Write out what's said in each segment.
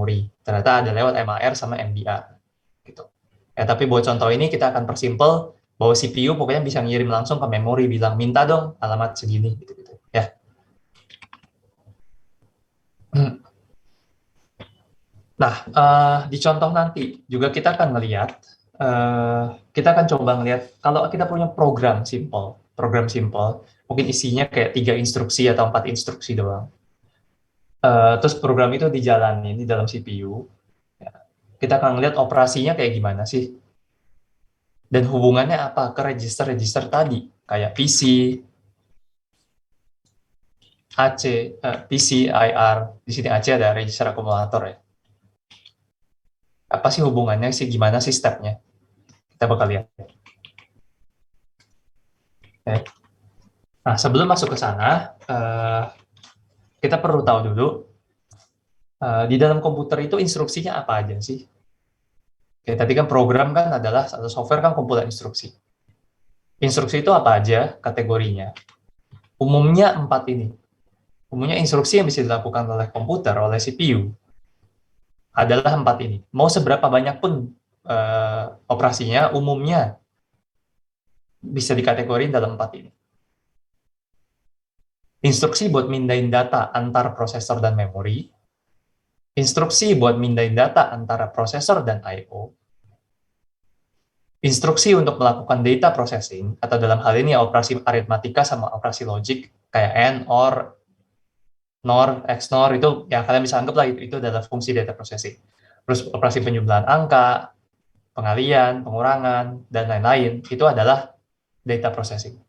memori. Ternyata ada lewat MAR sama MDR. Gitu. Ya, tapi buat contoh ini kita akan persimpel bahwa CPU pokoknya bisa ngirim langsung ke memori, bilang minta dong alamat segini. Gitu-gitu. Ya. Nah, di contoh nanti juga kita akan melihat, kita akan coba ngelihat kalau kita punya program simple, mungkin isinya kayak 3 instruksi atau 4 instruksi doang. Terus program itu dijalanin di dalam CPU, ya, kita akan ngelihat operasinya kayak gimana sih, dan hubungannya apa ke register-register tadi, kayak PC, AC, PC, IR, di sini AC ada register akumulator ya. Apa sih hubungannya sih, gimana sih stepnya? Kita bakal lihat. Oke. Nah, sebelum masuk ke sana, kita perlu tahu dulu, di dalam komputer itu instruksinya apa aja sih? Oke, tadi kan program kan adalah, atau software kan kumpulan instruksi. Instruksi itu apa aja kategorinya? Umumnya 4 ini. Umumnya instruksi yang bisa dilakukan oleh komputer, oleh CPU, adalah 4 ini. Mau seberapa banyak pun operasinya, umumnya bisa dikategorikan dalam 4 ini. Instruksi buat mindahin data antar prosesor dan memori, instruksi buat mindahin data antara prosesor dan I/O, instruksi untuk melakukan data processing, atau dalam hal ini operasi aritmatika sama operasi logik, kayak AND, OR, NOR, XNOR, itu ya kalian bisa anggap lah itu adalah fungsi data processing. Terus operasi penjumlahan angka, pengalian, pengurangan, dan lain-lain, itu adalah data processing.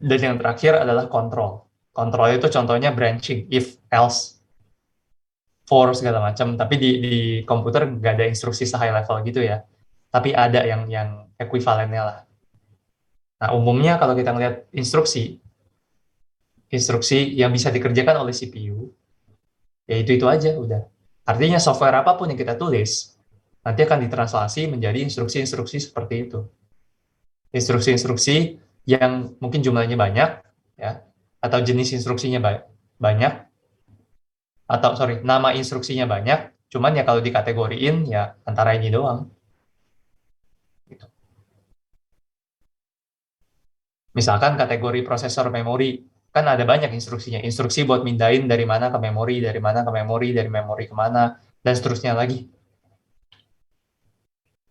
Dan yang terakhir adalah control. Control itu contohnya branching, if, else, for, segala macam. Tapi di komputer nggak ada instruksi se-high level gitu ya. Tapi ada yang ekuivalennya lah. Nah, umumnya kalau kita ngelihat instruksi yang bisa dikerjakan oleh CPU, ya itu aja udah. Artinya software apapun yang kita tulis, nanti akan ditranslasi menjadi instruksi-instruksi seperti itu. Instruksi-instruksi yang mungkin jumlahnya banyak, ya, atau jenis instruksinya banyak, atau nama instruksinya banyak, cuman ya kalau dikategoriin ya antara ini doang. Gitu. Misalkan kategori prosesor memori, kan ada banyak instruksinya. Instruksi buat mindahin dari mana ke memori, dari mana ke memori, dari memori kemana, dan seterusnya lagi.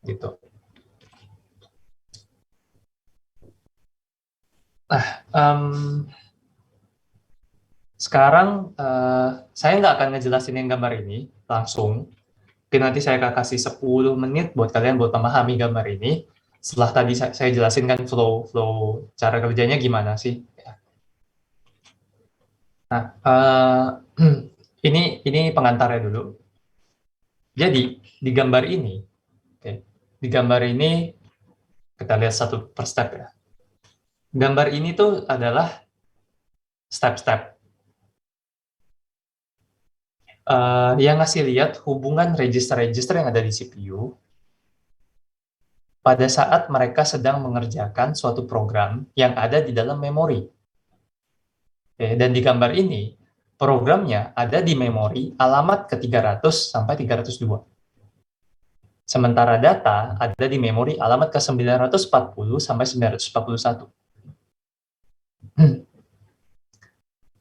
Gitu. Nah, sekarang saya nggak akan ngejelasin yang gambar ini langsung. Mungkin nanti saya akan kasih 10 menit buat kalian buat memahami gambar ini. Setelah tadi saya jelasin kan flow cara kerjanya gimana sih. Nah, ini pengantarnya dulu. Jadi di gambar ini, oke, di gambar ini kita lihat satu per step ya. Gambar ini tuh adalah step-step yang ngasih lihat hubungan register-register yang ada di CPU pada saat mereka sedang mengerjakan suatu program yang ada di dalam memori. Oke, dan di gambar ini, programnya ada di memori alamat ke 300 sampai 302. Sementara data ada di memori alamat ke 940 sampai 941.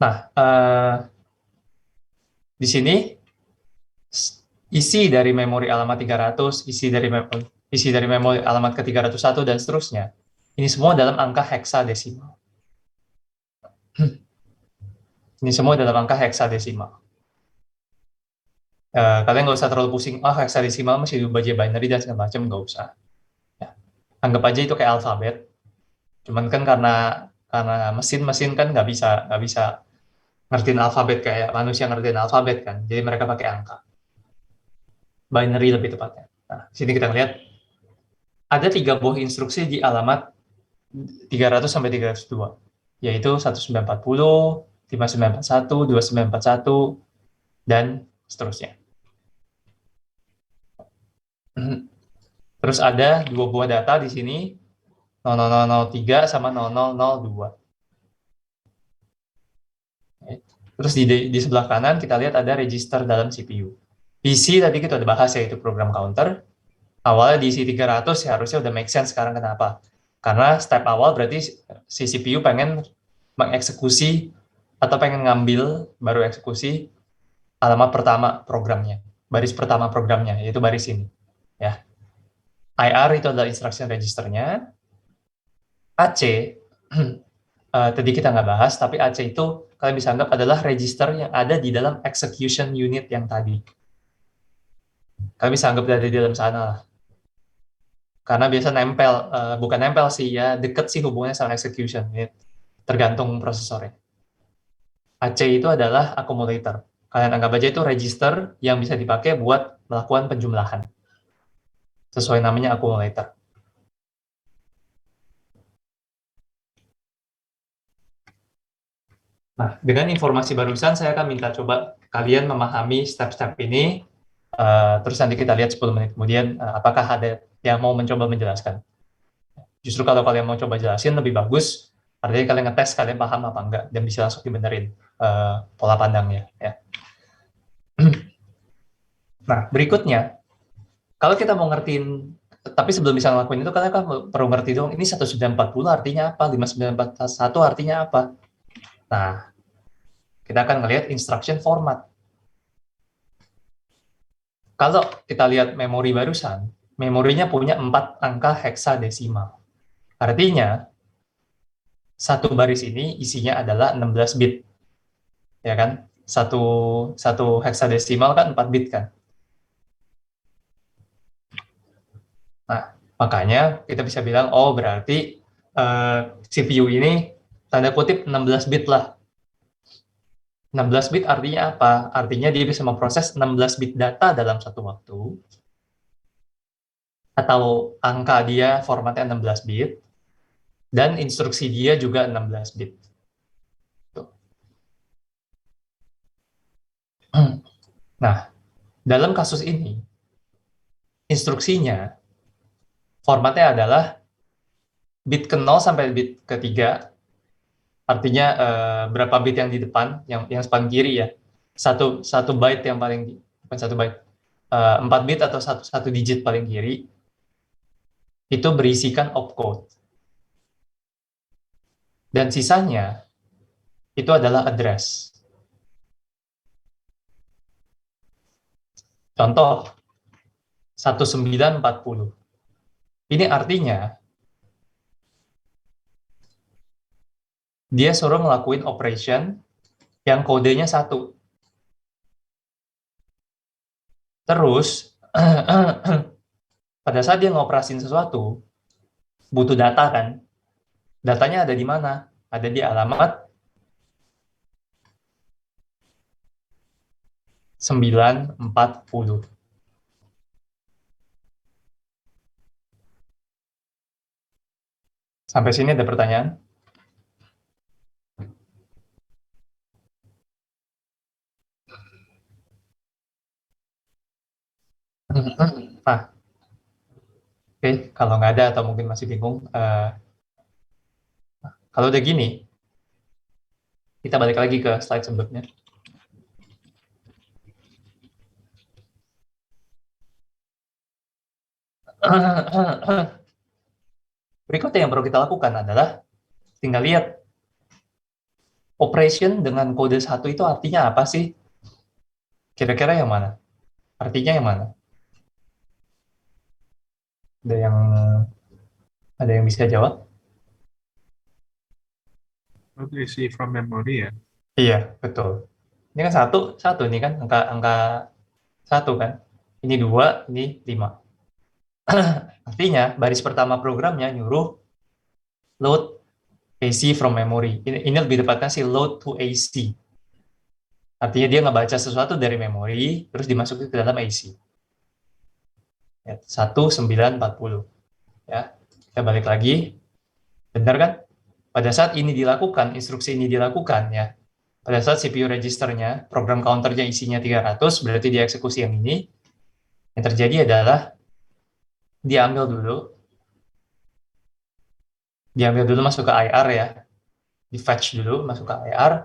Nah, di sini isi dari memori alamat 300, isi dari memori alamat ke 301 dan seterusnya. Ini semua dalam angka heksadesimal. Ini semua dalam angka heksadesimal. Kalian nggak usah terlalu pusing, heksadesimal masih baca binary dan segala macam, nggak usah. Ya. Anggap aja itu kayak alfabet. Cuman kan karena mesin kan nggak bisa ngertiin alfabet kayak manusia ngertiin alfabet kan. Jadi mereka pakai angka. Binary lebih tepatnya. Nah, sini kita lihat ada 3 buah instruksi di alamat 300 sampai 302, yaitu 1940, 5941, 2941, dan seterusnya. Terus ada 2 buah data di sini, 0003 sama 0002. Terus di sebelah kanan kita lihat ada register dalam CPU. PC tadi kita udah bahas ya, itu program counter. Awalnya diisi 300 ya harusnya udah make sense sekarang. Kenapa? Karena step awal berarti si CPU pengen mengeksekusi atau pengen ngambil baru eksekusi alamat pertama programnya, baris pertama programnya, yaitu baris ini. Ya. IR itu adalah instruction registernya. AC, tadi kita nggak bahas, tapi AC itu kalian bisa anggap adalah register yang ada di dalam execution unit yang tadi. Kalian bisa anggap ada di dalam sana lah. Karena biasa nempel, bukan nempel sih ya, deket sih hubungannya sama execution unit, tergantung prosesornya. AC itu adalah accumulator. Kalian anggap aja itu register yang bisa dipakai buat melakukan penjumlahan. Sesuai namanya accumulator. Nah, dengan informasi barusan, saya akan minta coba kalian memahami step-step ini, terus nanti kita lihat 10 menit kemudian, apakah ada yang mau mencoba menjelaskan. Justru kalau kalian mau coba jelasin, lebih bagus, artinya kalian ngetes, kalian paham apa enggak, dan bisa langsung dibenerin pola pandangnya. Ya. Nah, berikutnya, kalau kita mau ngertiin, tapi sebelum bisa ngelakuin itu, kalian kan perlu ngerti dong, ini 1940 artinya apa, 5941 artinya apa. Nah, kita akan ngelihat instruction format. Kalau kita lihat memori barusan, memorinya punya 4 angka heksadesimal. Artinya, satu baris ini isinya adalah 16 bit. Ya kan? Satu heksadesimal kan 4 bit kan? Nah, makanya kita bisa bilang, oh berarti CPU ini tanda kutip 16 bit lah. 16 bit artinya apa? Artinya dia bisa memproses 16 bit data dalam satu waktu, atau angka dia formatnya 16 bit, dan instruksi dia juga 16 bit. Nah, dalam kasus ini, instruksinya, formatnya adalah bit ke 0 sampai bit ke 3, artinya berapa bit yang di depan, yang paling kiri ya, satu byte yang paling, bukan satu byte, 4 bit atau satu digit paling kiri, itu berisikan opcode. Dan sisanya, itu adalah address. Contoh, 1940. Ini artinya, dia suruh ngelakuin operation yang kodenya 1. Terus, pada saat dia ngoperasin sesuatu, butuh data kan? Datanya ada di mana? Ada di alamat 940. Sampai sini ada pertanyaan? Nah, oke, kalau nggak ada atau mungkin masih bingung, kalau udah gini, kita balik lagi ke slide sebelumnya. Berikutnya yang perlu kita lakukan adalah tinggal lihat operation dengan kode 1 itu artinya apa sih? Kira-kira yang mana? Artinya yang mana? Ada yang ada yang bisa jawab? Not receive from memory ya. Iya, betul. Ini kan satu, satu ini kan angka angka satu kan. Ini 2, ini 5. Artinya baris pertama programnya nyuruh load AC from memory. Ini lebih tepatnya sih load to AC. Artinya dia ngebaca sesuatu dari memori, terus dimasukin ke dalam AC. Ya, 1940. Ya, kita balik lagi. Benar kan? Pada saat ini dilakukan, instruksi ini dilakukan ya. Pada saat CPU registernya, program counternya isinya 300, berarti dia eksekusi yang ini. Yang terjadi adalah diambil dulu masuk ke IR ya. Di fetch dulu, masuk ke IR.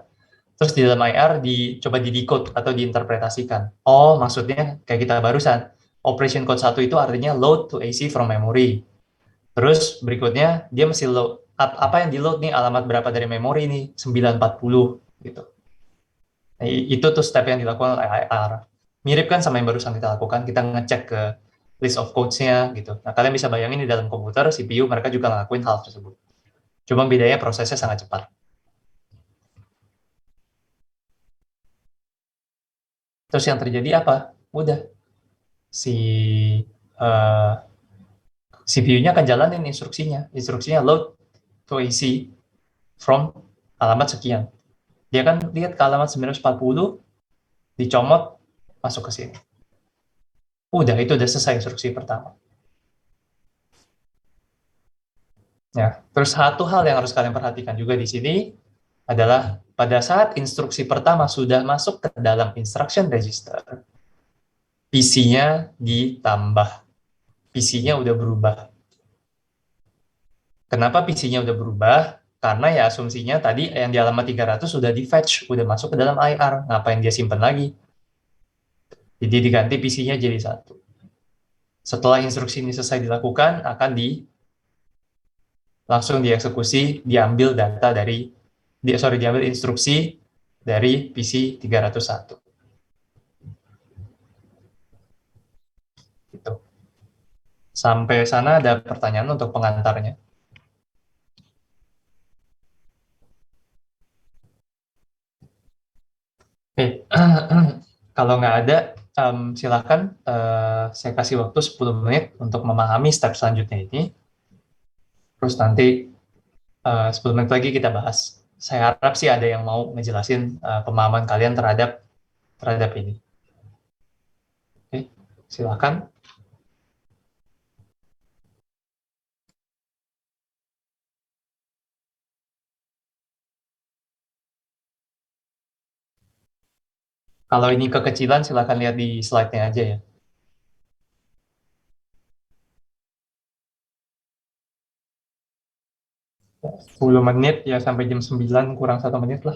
Terus di dalam IR dicoba di-decode atau diinterpretasikan. Oh, maksudnya kayak kita barusan. Operation code 1 itu artinya load to AC from memory. Terus berikutnya dia mesti load apa yang di-load nih, alamat berapa dari memori nih, 940 gitu. Nah, itu tuh step yang dilakukan oleh IR. Mirip kan sama yang barusan kita lakukan, kita ngecek ke list of codes-nya gitu. Nah, kalian bisa bayangin di dalam komputer, CPU, mereka juga ngelakuin hal tersebut. Cuma bedanya prosesnya sangat cepat. Terus yang terjadi apa? Udah, si CPU-nya akan jalanin instruksinya. Instruksinya load to AC from alamat sekian. Dia kan lihat ke alamat 940, dicomot, masuk ke sini. Udah, itu udah selesai instruksi pertama. Ya, terus satu hal yang harus kalian perhatikan juga di sini adalah pada saat instruksi pertama sudah masuk ke dalam instruction register, PC-nya ditambah. PC-nya udah berubah. Kenapa PC-nya udah berubah? Karena ya asumsinya tadi yang di alamat 300 sudah di-fetch, udah masuk ke dalam IR. Ngapain dia simpen lagi? Jadi diganti PC-nya jadi satu. Setelah instruksi ini selesai dilakukan, akan langsung dieksekusi, diambil data dari, diambil instruksi dari PC 301. Gitu. Sampai sana ada pertanyaan untuk pengantarnya. Oke, kalau nggak ada, silakan saya kasih waktu 10 menit untuk memahami step selanjutnya ini. Terus nanti 10 menit lagi kita bahas. Saya harap sih ada yang mau ngejelasin pemahaman kalian terhadap terhadap ini. Oke, silakan. Kalau ini kekecilan, silakan lihat di slide-nya aja ya. 10 menit ya sampai jam 9 kurang 1 menit lah.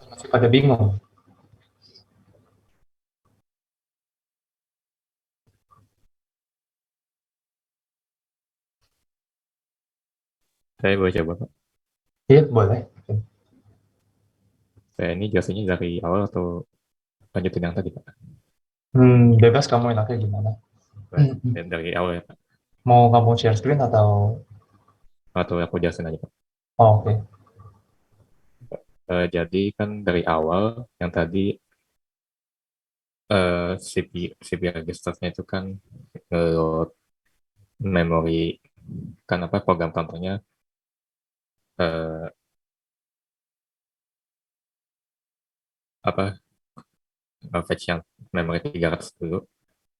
Masih pada bingung. Saya boleh coba, Pak. Iya, boleh. Saya ini jelasinnya dari awal atau lanjutin yang tadi, Pak? Bebas kamu enaknya gimana. Dari awal ya, Pak. Mau kamu share screen atau... Atau aku jelasin aja, Pak. Oh, oke. Jadi kan dari awal yang tadi CPU registernya itu kan nge-load memori, kan apa program contohnya eh, apa fetch yang memori 300 dulu,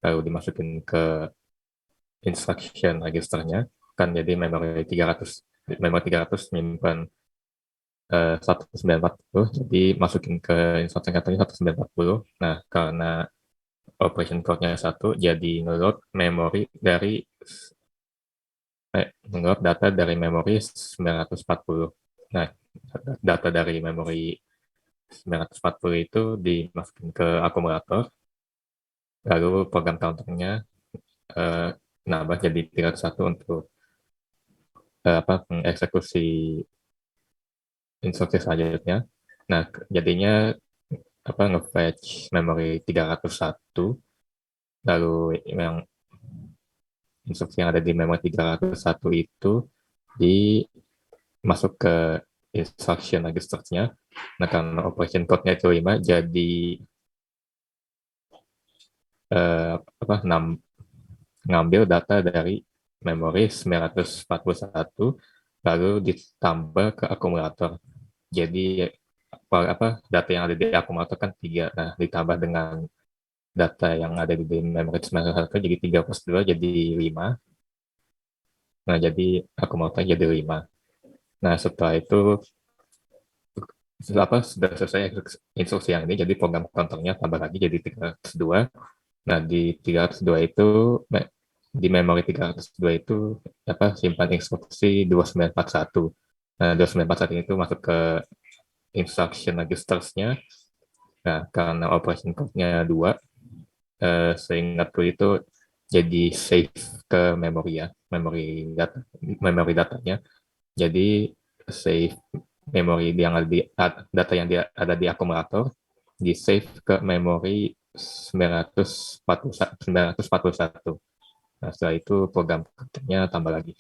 lalu dimasukin ke instruction registernya, kan jadi memori 300 menyimpan 1940, jadi masukin ke instruction katanya 1940. Nah, karena operation code-nya satu, jadi nge-load memori dari nge-load data dari memori 940. Nah, data dari memori 940 itu dimasukin ke akumulator, lalu program counternya eh, nambah jadi 301 untuk mengeksekusi instruksi selanjutnya. Nah, jadinya nge-fetch memori 301, lalu yang instruksi yang ada di memori 301 itu dimasuk ke instruction register-nya. Nah, karena operation code-nya itu 5, jadi eh, ngambil data dari memori 941, lalu ditambah ke akumulator. Jadi data yang ada di akumulator kan 3. Nah, ditambah dengan data yang ada di memori 941 jadi 3 plus 2 jadi 5. Nah, jadi akumulator jadi 5. Nah, setelah itu sudah selesai instruksi yang ini, jadi program counternya tambah lagi jadi 302. Nah, di 302 itu, di memori 302 itu simpan instruksi 2941. Nah, 2941 itu masuk ke instruction registers-nya. Nah, karena operation code-nya 2, seingatku itu jadi save ke memori ya, memori datanya. Jadi save memori yang ada di data yang ada di akumulator di save ke memori 941. Nah, setelah itu program kerjanya tambah lagi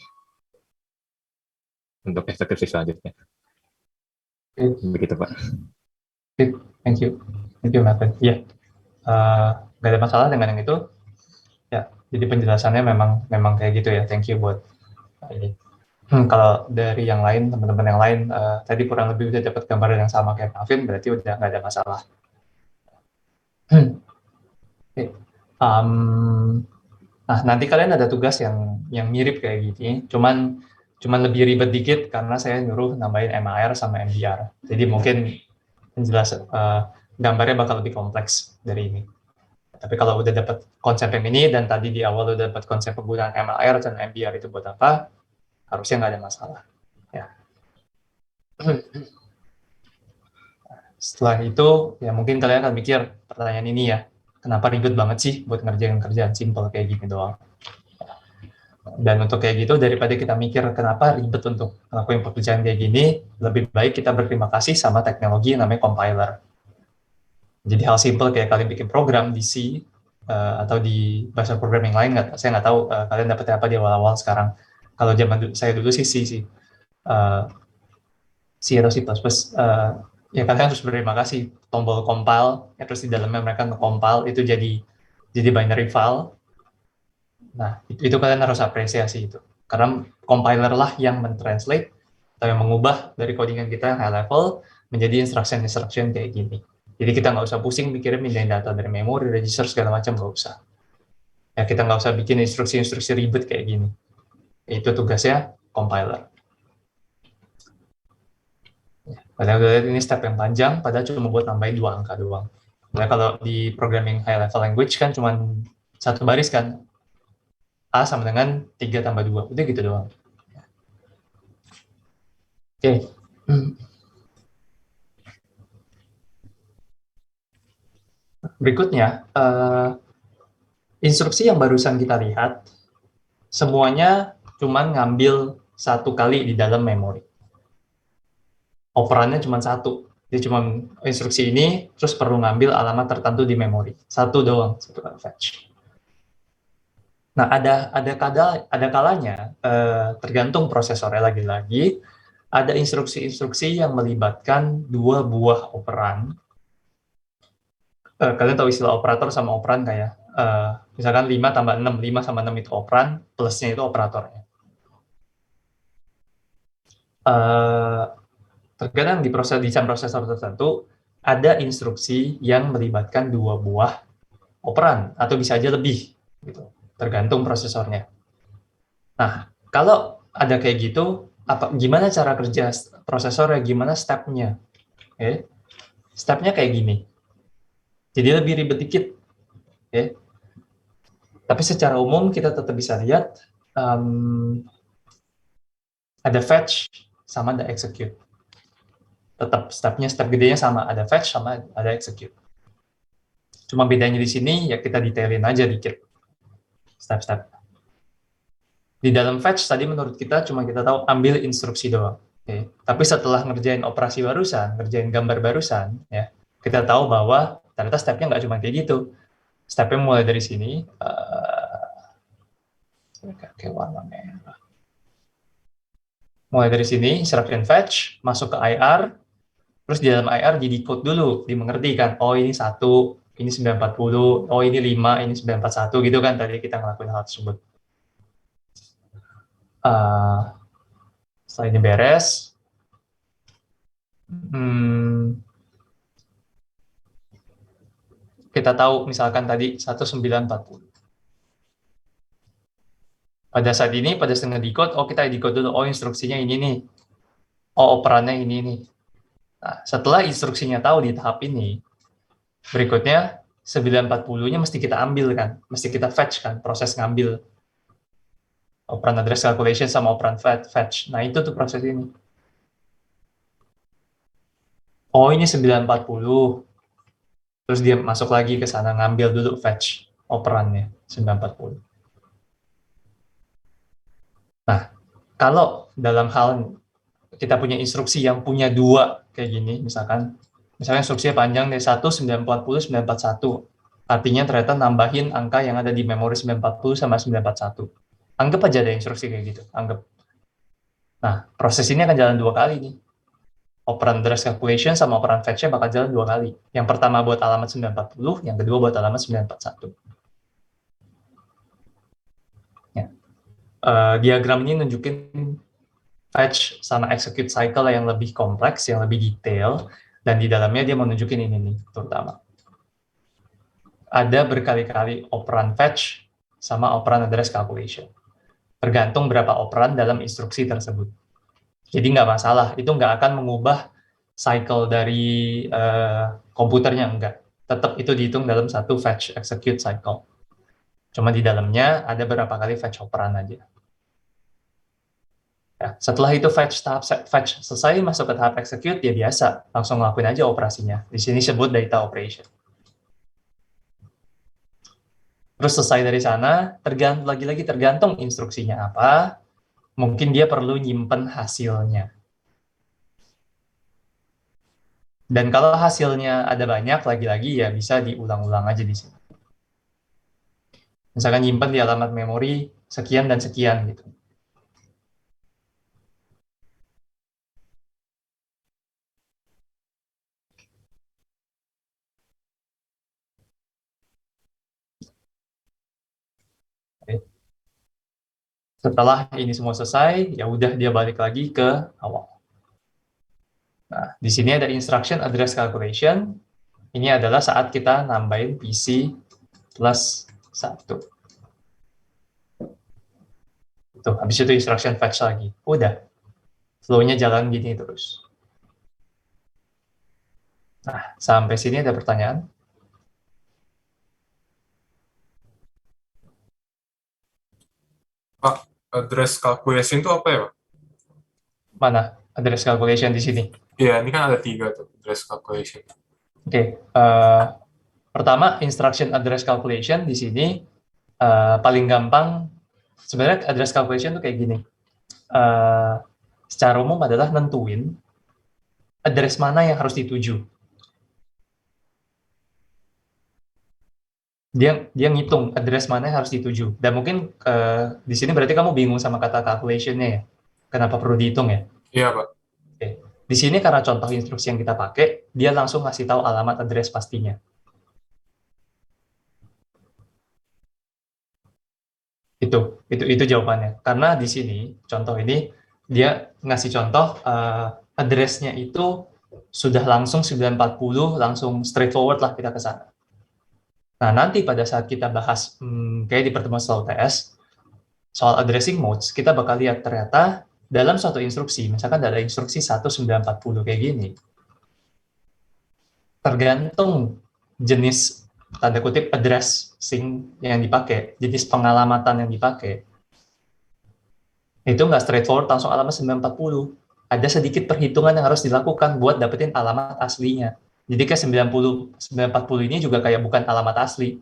untuk eksekusi selanjutnya. Begitu, Pak. Thank you. Thank you, Martin. Iya. Nggak ada masalah dengan yang itu. Ya, jadi penjelasannya memang kayak gitu ya. Thank you buat ini. Kalau dari yang lain, teman-teman yang lain, tadi kurang lebih udah dapat gambaran yang sama kayak Alvin, berarti udah nggak ada masalah. Okay. Nah, nanti kalian ada tugas yang mirip kayak gini, cuman lebih ribet dikit karena saya nyuruh nambahin MAR sama MBR. Jadi mungkin gambarnya bakal lebih kompleks dari ini. Tapi kalau udah dapat konsep yang ini dan tadi di awal udah dapat konsep penggunaan MAR dan MBR itu buat apa, harusnya nggak ada masalah. Ya. Setelah itu, ya mungkin kalian akan mikir pertanyaan ini ya, kenapa ribet banget sih buat ngerjain kerjaan simple kayak gini doang. Dan untuk kayak gitu, daripada kita mikir kenapa ribet untuk ngelakuin pekerjaan kayak gini, lebih baik kita berterima kasih sama teknologi yang namanya compiler. Jadi hal simple kayak kalian bikin program di C, atau di bahasa programming lain, saya nggak tahu kalian dapetnya apa di awal-awal sekarang. Kalau zaman saya dulu sih C sih. C atau C++, ya kalian harus berterima kasih tombol compile, ya, terus di dalamnya mereka nge-compile itu jadi binary file. Nah, itu kalian harus apresiasi itu. Karena compiler lah yang mentranslate atau yang mengubah dari codingan kita yang high level menjadi instruction kayak gini. Jadi kita nggak usah pusing mikirin pindahin data dari memori, register, segala macam, nggak usah. Ya, kita nggak usah bikin instruksi-instruksi ribet kayak gini. Itu tugasnya compiler. Padahal ini step yang panjang, padahal cuma buat nambahin 2 angka doang. Nah, kalau di programming high level language kan cuma satu baris kan, A sama dengan 3 tambah 2, udah gitu doang. Oke. Berikutnya, instruksi yang barusan kita lihat, semuanya cuman ngambil satu kali di dalam memori. Operannya cuma satu. Dia cuma instruksi ini, terus perlu ngambil alamat tertentu di memori. Satu doang, satu kali fetch. Nah, ada kalanya, tergantung prosesornya lagi-lagi, ada instruksi-instruksi yang melibatkan dua buah operan. Kalian tahu istilah operator sama operan kayak, misalkan 5 tambah 6, 5 sama 6 itu operan, plusnya itu operatornya. Terkadang di desain prosesor tertentu, ada instruksi yang melibatkan dua buah operan, atau bisa aja lebih, gitu, tergantung prosesornya. Nah, kalau ada kayak gitu, gimana cara kerja prosesornya, gimana step-nya? Okay. Step-nya kayak gini. Jadi lebih ribet dikit. Okay. Tapi secara umum kita tetap bisa lihat ada fetch sama ada execute. Tetap step gedenya sama, ada fetch sama ada execute. Cuma bedanya di sini ya kita detailin aja dikit step-step. Di dalam fetch tadi menurut kita cuma kita tahu ambil instruksi doang. Okay. Tapi setelah ngerjain operasi barusan, ngerjain gambar barusan, ya kita tahu bahwa ternyata stepnya nggak cuma kayak gitu. Stepnya mulai dari sini, kayak warna merah. Mulai dari sini, instruction fetch, masuk ke IR, terus di dalam IR di decode dulu, dimengerti kan, oh ini 1, ini 940, oh ini 5, ini 941, gitu kan, tadi kita ngelakuin hal tersebut. Setelah ini beres, kita tahu misalkan tadi 1940. Pada saat ini, pada setengah decode, oh kita decode dulu, oh instruksinya ini nih, oh operannya ini nih. Nah, setelah instruksinya tahu di tahap ini, berikutnya 940-nya mesti kita ambil kan, mesti kita fetch kan, proses ngambil operan address calculation sama operan fetch. Nah, itu tuh proses ini. Oh, ini 940. Terus dia masuk lagi ke sana, ngambil dulu fetch operannya, 940. Nah, kalau dalam hal kita punya instruksi yang punya dua kayak gini, misalnya instruksinya panjang dari 1, 940, 941. Artinya ternyata nambahin angka yang ada di memori 940 sama 941. Anggap aja ada instruksi kayak gitu, anggap. Nah, proses ini akan jalan dua kali nih. Operan address calculation sama operan fetch-nya bakal jalan dua kali. Yang pertama buat alamat 940, yang kedua buat alamat 941. Ya. Diagram ini nunjukin fetch sama execute cycle yang lebih kompleks, yang lebih detail, dan di dalamnya dia menunjukin ini nih, terutama. Ada berkali-kali operan fetch sama operan address calculation. Tergantung berapa operan dalam instruksi tersebut. Jadi nggak masalah, itu nggak akan mengubah cycle dari komputernya, enggak. Tetap itu dihitung dalam satu fetch execute cycle. Cuma di dalamnya ada berapa kali fetch operan aja. Ya, setelah itu tahap fetch selesai, masuk ke tahap execute, ya biasa, langsung ngelakuin aja operasinya. Di sini sebut data operation. Terus selesai dari sana, lagi-lagi tergantung instruksinya apa, mungkin dia perlu nyimpen hasilnya. Dan kalau hasilnya ada banyak, lagi-lagi ya bisa diulang-ulang aja di sini. Misalkan nyimpen di alamat memori sekian dan sekian gitu. Setelah ini semua selesai, ya udah dia balik lagi ke awal. Nah, di sini ada instruction address calculation. Ini adalah saat kita nambahin PC plus 1. Tuh, habis itu instruction fetch lagi. Udah. Flow-nya jalan gini terus. Nah, sampai sini ada pertanyaan? Pak, address calculation itu apa ya, Pak? Mana address calculation di sini? Iya, ini kan ada 3 tuh, address calculation. Oke, Pertama, instruction address calculation di sini paling gampang. Sebenarnya address calculation itu kayak gini. Secara umum adalah nentuin address mana yang harus dituju. Dia ngitung address mana yang harus dituju. Dan mungkin di sini berarti kamu bingung sama kata calculation-nya ya. Kenapa perlu dihitung ya? Iya, Pak. Oke. Di sini karena contoh instruksi yang kita pakai, dia langsung ngasih tahu alamat address pastinya. Itu jawabannya. Karena di sini contoh ini dia ngasih contoh address-nya itu sudah langsung 940, langsung straightforward lah kita ke sana. Nah, nanti pada saat kita bahas kayak di pertemuan setelah UTS soal addressing modes, kita bakal lihat ternyata dalam suatu instruksi, misalkan ada instruksi 1940 kayak gini, tergantung jenis tanda kutip addressing yang dipakai, jenis pengalamatan yang dipakai, itu nggak straightforward langsung alamat 940. Ada sedikit perhitungan yang harus dilakukan buat dapetin alamat aslinya. Jadi kayak 940 ini juga kayak bukan alamat asli.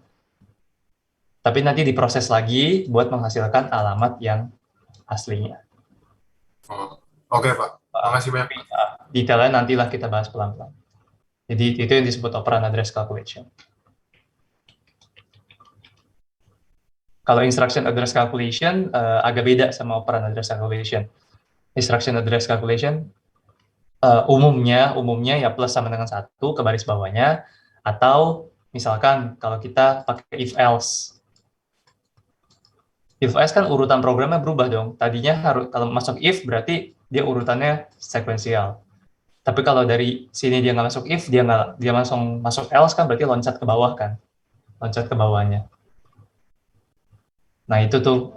Tapi nanti diproses lagi buat menghasilkan alamat yang aslinya. Oh, oke, Pak. Makasih banyak, Pak. Detailnya nantilah kita bahas pelan-pelan. Jadi itu yang disebut operand address calculation. Kalau instruction address calculation agak beda sama operand address calculation. Instruction address calculation umumnya ya plus sama dengan 1 ke baris bawahnya, atau misalkan kalau kita pakai if else. If else kan urutan programnya berubah dong. Tadinya harus kalau masuk if berarti dia urutannya sekuensial. Tapi kalau dari sini dia nggak masuk if, dia langsung masuk else kan berarti loncat ke bawah kan. Loncat ke bawahnya. Nah, itu tuh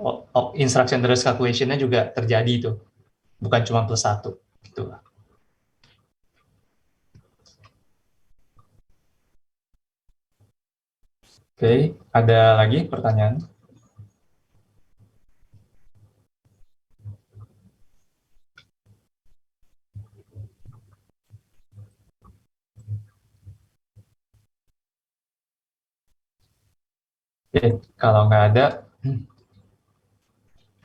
instruction address calculation-nya juga terjadi tuh. Bukan cuma plus 1 gitu lah. Oke, ada lagi pertanyaan? Oke, kalau nggak ada,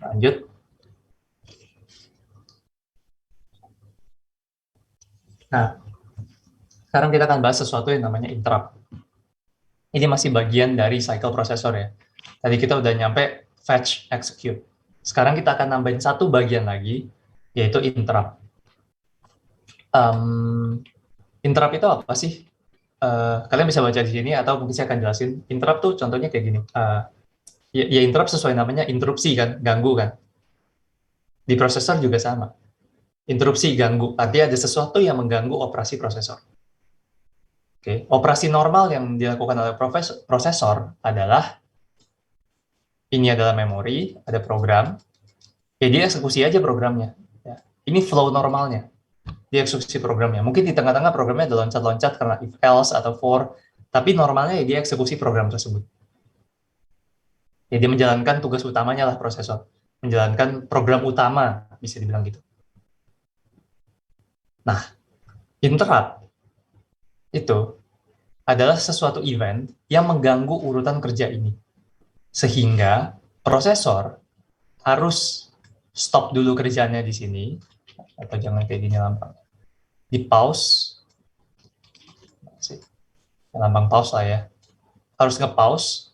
lanjut. Nah, sekarang kita akan bahas sesuatu yang namanya interrupt. Ini masih bagian dari cycle processor ya. Tadi kita udah nyampe fetch, execute. Sekarang kita akan nambahin satu bagian lagi, yaitu interrupt. Interrupt itu apa sih? Kalian bisa baca di sini, atau mungkin saya akan jelasin. Interrupt tuh contohnya kayak gini. Ya interrupt sesuai namanya, interupsi kan, ganggu kan. Di prosesor juga sama. Interupsi, ganggu. Artinya ada sesuatu yang mengganggu operasi prosesor. Oke. Operasi normal yang dilakukan oleh prosesor adalah, ini adalah memori, ada program, ya dia eksekusi aja programnya. Ya. Ini flow normalnya. Dia eksekusi programnya. Mungkin di tengah-tengah programnya ada loncat-loncat karena if else atau for, tapi normalnya ya dia eksekusi program tersebut. Ya dia menjalankan tugas utamanya lah prosesor. Menjalankan program utama, bisa dibilang gitu. Nah, interrupt itu adalah sesuatu event yang mengganggu urutan kerja ini. Sehingga prosesor harus stop dulu kerjanya di sini, atau jangan kayak gini lambang. Di pause, lambang pause lah ya. Harus nge-pause,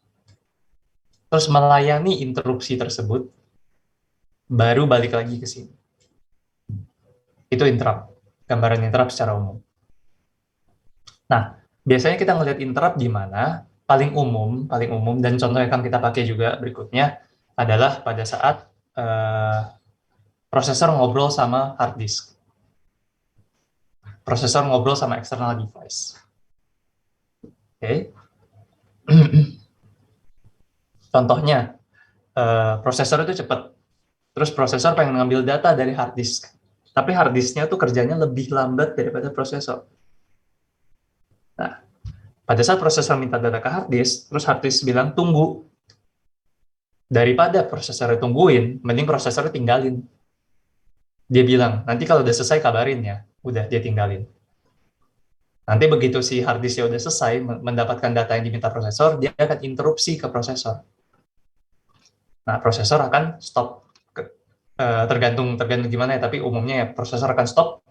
terus melayani interupsi tersebut, baru balik lagi ke sini. Itu interrupt, gambaran interrupt secara umum. Nah, biasanya kita ngelihat interrupt di mana? Paling umum, dan contoh yang akan kita pakai juga berikutnya adalah pada saat prosesor ngobrol sama hard disk. Prosesor ngobrol sama external device. Oke. Contohnya, prosesor itu cepat. Terus prosesor pengen ngambil data dari hard disk. Tapi hard disknya tuh kerjanya lebih lambat daripada prosesor. Nah, pada saat prosesor minta data ke hard disk, terus hard disk bilang tunggu. Daripada prosesor tungguin, mending prosesor tinggalin. Dia bilang, nanti kalau udah selesai kabarin ya. Udah, dia tinggalin. Nanti begitu si hard disknya udah selesai mendapatkan data yang diminta prosesor, dia akan interupsi ke prosesor. Nah, prosesor akan stop, tergantung gimana ya, tapi umumnya ya prosesor akan stop,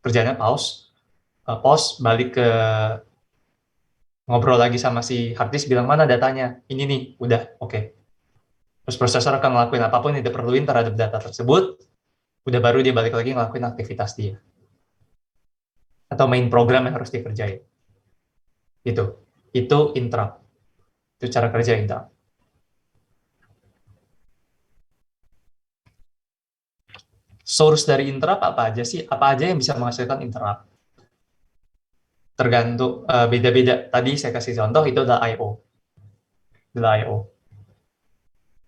kerjanya pause, balik ke ngobrol lagi sama si hard disk, bilang mana datanya, ini nih, udah, oke. Terus prosesor akan ngelakuin apapun yang diperluin terhadap data tersebut, udah baru dia balik lagi ngelakuin aktivitas dia. Atau main program yang harus dikerjain. Itu interrupt. Itu cara kerja interrupt. Source dari interrupt apa aja sih? Apa aja yang bisa menghasilkan interrupt? Tergantung, beda-beda. Tadi saya kasih contoh, itu adalah I/O.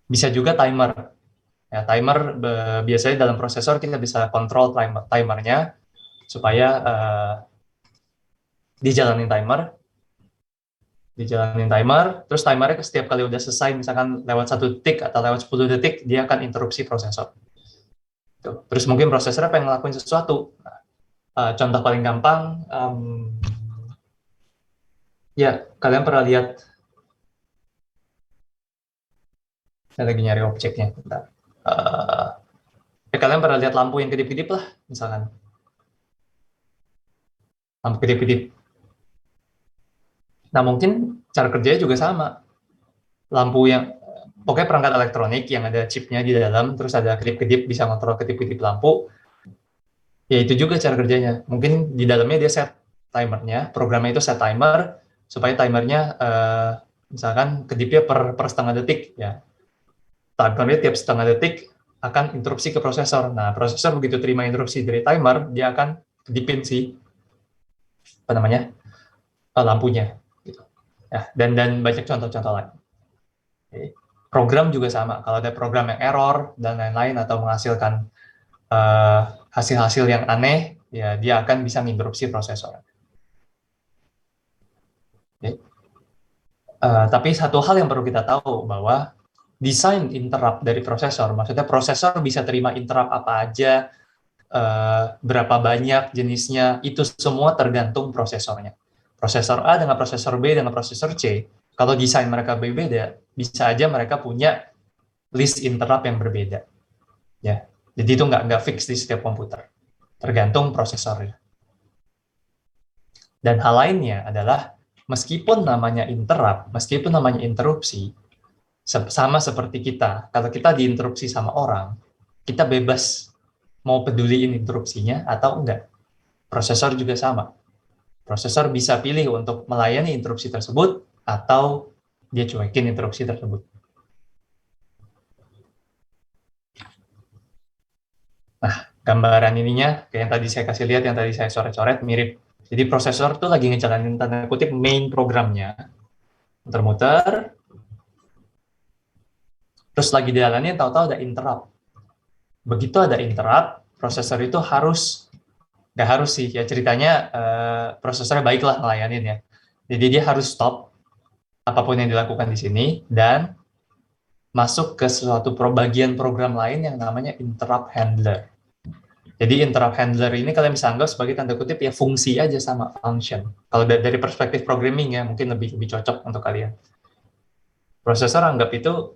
Bisa juga timer. Ya, timer biasanya dalam prosesor kita bisa kontrol timernya supaya dijalanin terus timernya setiap kali udah selesai, misalkan lewat 1 detik atau lewat 10 detik, dia akan interupsi prosesor. Terus mungkin prosesor pengen ngelakuin sesuatu. Contoh paling gampang, ya kalian pernah lihat, saya lagi nyari objeknya, bentar. Kalian pernah lihat lampu yang kedip-kedip lah, misalkan. Lampu kedip-kedip. Nah, mungkin cara kerjanya juga sama. Lampu yang, pokoknya perangkat elektronik yang ada chipnya di dalam, terus ada kedip-kedip, bisa ngontrol kedip-kedip lampu, ya itu juga cara kerjanya. Mungkin di dalamnya dia set timernya, programnya itu set timer, supaya timernya, misalkan kedipnya per setengah detik, ya. Timernya tiap setengah detik akan interupsi ke prosesor. Nah, prosesor begitu terima interupsi dari timer, dia akan kedipin si, lampunya. Gitu. Ya, dan banyak contoh-contoh lain. Program juga sama. Kalau ada program yang error dan lain-lain atau menghasilkan hasil-hasil yang aneh, ya dia akan bisa menginterupsi prosesor. Tapi satu hal yang perlu kita tahu bahwa desain interrupt dari prosesor, maksudnya prosesor bisa terima interrupt apa aja, berapa banyak jenisnya, itu semua tergantung prosesornya. Prosesor A dengan prosesor B dengan prosesor C, kalau desain mereka berbeda, bisa aja mereka punya list interrupt yang berbeda. Ya, jadi itu nggak fix di setiap komputer, tergantung prosesornya. Dan hal lainnya adalah, meskipun namanya interrupt, meskipun namanya interupsi, sama seperti kita, kalau kita diinterupsi sama orang, kita bebas mau peduliin interupsinya atau enggak. Prosesor juga sama. Prosesor bisa pilih untuk melayani interupsi tersebut atau dia cuekin interupsi tersebut. Nah, gambaran ininya, kayak yang tadi saya kasih lihat, yang tadi saya coret-coret, mirip. Jadi prosesor tuh lagi ngejalanin tanda kutip main programnya, muter-muter, terus lagi dijalanin, tahu-tahu ada interrupt. Begitu ada interrupt, prosesor itu nggak harus sih, ya ceritanya prosesornya baiklah ngelayanin ya. Jadi dia harus stop apapun yang dilakukan di sini dan masuk ke suatu bagian program lain yang namanya interrupt handler. Jadi interrupt handler ini kalian bisa anggap sebagai tanda kutip ya fungsi aja sama function. Kalau dari perspektif programming ya mungkin lebih cocok untuk kalian. Prosesor anggap itu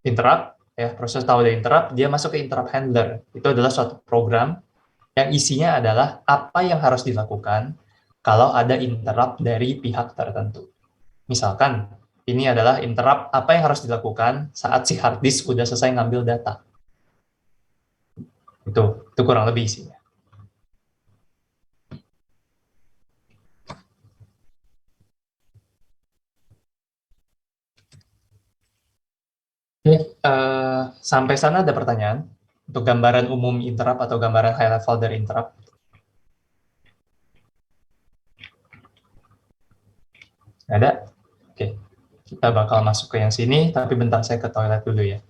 interrupt, ya proses tahu ada interrupt, dia masuk ke interrupt handler. Itu adalah suatu program yang isinya adalah apa yang harus dilakukan kalau ada interrupt dari pihak tertentu. Misalkan, ini adalah interrupt apa yang harus dilakukan saat si hard disk udah selesai ngambil data. Itu kurang lebih isinya. Oke, sampai sana ada pertanyaan? Untuk gambaran umum interrupt atau gambaran high level dari interrupt? Ada? Oke, kita bakal masuk ke yang sini, tapi bentar saya ke toilet dulu ya.